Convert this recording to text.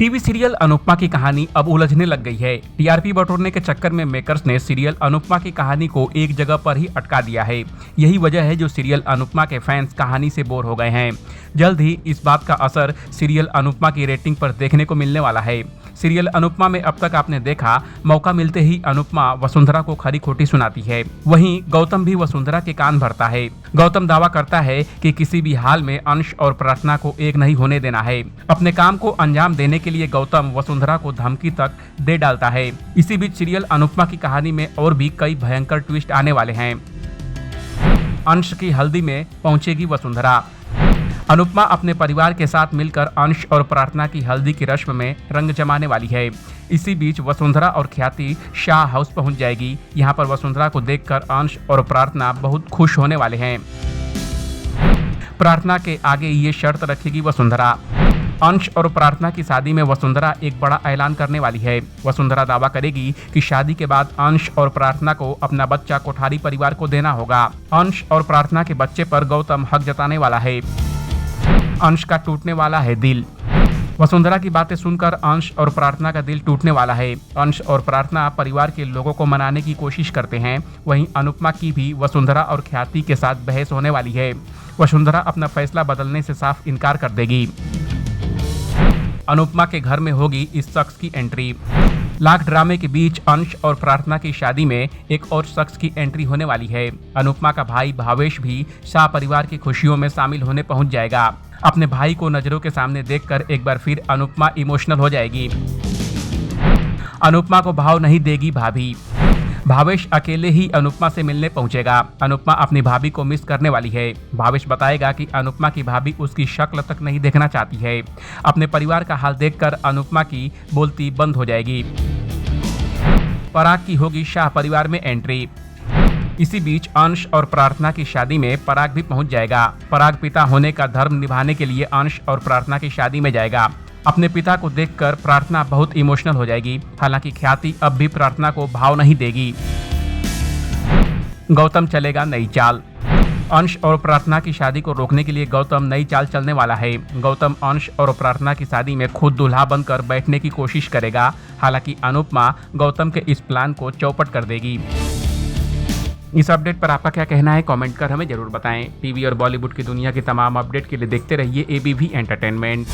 TV serial Anupama की कहानी अब उलझने लग गई है। टीआरपी बटोरने के चक्कर में मेकर्स ने सीरियल अनुपमा की कहानी को एक जगह पर ही अटका दिया है। यही वजह है जो सीरियल अनुपमा के फैंस कहानी से बोर हो गए हैं। जल्द ही इस बात का असर सीरियल अनुपमा की रेटिंग पर देखने को मिलने वाला है। सीरियल अनुपमा में अब तक आपने देखा, मौका मिलते ही अनुपमा वसुंधरा को खरी खोटी सुनाती है। वहीं गौतम भी वसुंधरा के कान भरता है। गौतम दावा करता है कि किसी भी हाल में अंश और प्रार्थना को एक नहीं होने देना है। अपने काम को अंजाम देने के लिए गौतम वसुंधरा को धमकी तक दे डालता है। इसी बीच सीरियल अनुपमा की कहानी में और भी कई भयंकर ट्विस्ट आने वाले हैं। अंश की हल्दी में पहुंचेगी वसुंधरा। अनुपमा अपने परिवार के साथ मिलकर अंश और प्रार्थना की हल्दी की रस्म में रंग जमाने वाली है। इसी बीच वसुंधरा और ख्याति शाह हाउस पहुंच जाएगी। यहां पर वसुंधरा को देखकर अंश और प्रार्थना बहुत खुश होने वाले हैं। प्रार्थना के आगे ये शर्त रखेगी वसुंधरा। अंश और प्रार्थना की शादी में वसुंधरा एक बड़ा ऐलान करने वाली है। वसुंधरा दावा करेगी कि शादी के बाद अंश और प्रार्थना को अपना बच्चा कोठारी परिवार को देना होगा। अंश और प्रार्थना के बच्चे पर गौतम हक जताने वाला है। अंश का टूटने वाला है दिल। वसुंधरा की बातें सुनकर अंश और प्रार्थना का दिल टूटने वाला है। अंश और प्रार्थना परिवार के लोगों को मनाने की कोशिश करते हैं। वहीं अनुपमा की भी वसुंधरा और ख्याति के साथ बहस होने वाली है। वसुंधरा अपना फैसला बदलने से साफ इनकार कर देगी। अनुपमा के घर में होगी इस शख्स की एंट्री। लाख ड्रामे के बीच अंश और प्रार्थना की शादी में एक और शख्स की एंट्री होने वाली है। अनुपमा का भाई भावेश भी शाह परिवार की खुशियों में शामिल होने पहुंच जाएगा। अपने भाई को नजरों के सामने देखकर एक बार फिर अनुपमा इमोशनल हो जाएगी। अनुपमा को भाव नहीं देगी भाभी। भावेश अकेले ही अनुपमा से मिलने पहुंचेगा। अनुपमा अपनी भाभी को मिस करने वाली है। भावेश बताएगा कि अनुपमा की भाभी उसकी शक्ल तक नहीं देखना चाहती है। अपने परिवार का हाल देखकर अनुपमा की बोलती बंद हो जाएगी। पराग की होगी शाह परिवार में एंट्री। इसी बीच अंश और प्रार्थना की शादी में पराग भी पहुंच जाएगा। पराग पिता होने का धर्म निभाने के लिए अंश और प्रार्थना की शादी में जाएगा। अपने पिता को देखकर प्रार्थना बहुत इमोशनल हो जाएगी। हालांकि ख्याति अब भी प्रार्थना को भाव नहीं देगी। गौतम चलेगा नई चाल। अंश और प्रार्थना की शादी को रोकने के लिए गौतम नई चाल चलने वाला है। गौतम अंश और प्रार्थना की शादी में खुद दूल्हा बनकर बैठने की कोशिश करेगा। हालांकि अनुपमा गौतम के इस प्लान को चौपट कर देगी। इस अपडेट पर आपका क्या कहना है, कमेंट कर हमें जरूर बताएं। टीवी और बॉलीवुड की दुनिया की तमाम अपडेट के लिए देखते रहिए एबीवी एंटरटेनमेंट।